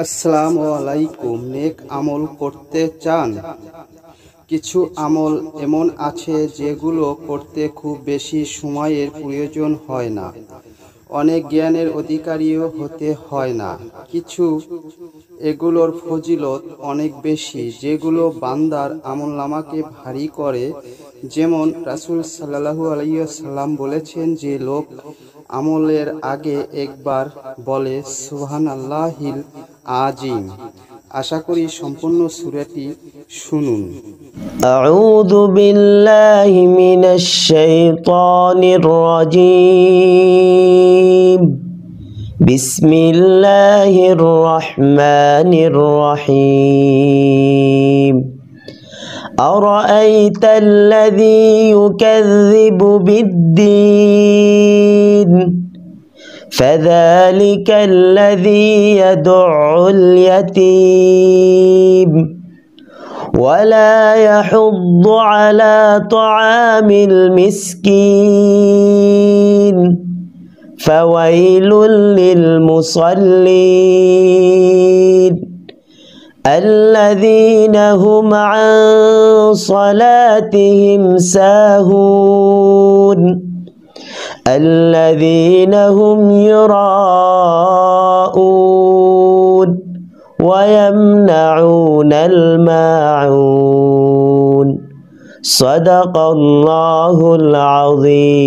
আসসালামু আলাইকুম। নেক আমল করতে চান? কিছু আমল এমন আছে যেগুলো করতে খুব বেশি সময়ের প্রয়োজন হয় না, অনেক জ্ঞানের অধিকারীও হতে হয় না। কিছু এগুলোর ফজিলত অনেক বেশি, যেগুলো বান্দার আমলনামাকে ভারী করে। যেমন রাসূল সাল্লাল্লাহু আলাইহি ওয়াসাল্লাম বলেছেন যে লোক আমলের আগে একবার বলে সুবহানাল্লাহিল আজিম। আশা করি সম্পূর্ণ সূরাটি শুনুন। আউযু বিল্লাহি মিনাশ শাইতানির রাজীম। বিসমিল্লাহির রহমানির রহিম। আরাআইতাল্লাযী ইউকাযযিবু বিদ্দীন فذلك الذي يدع اليتيم ولا يحض على طعام المسكين فويل للمصلين الذين هم عن صلاتهم ساهون الذين هم يراءون ويمنعون الماعون صدق الله العظيم।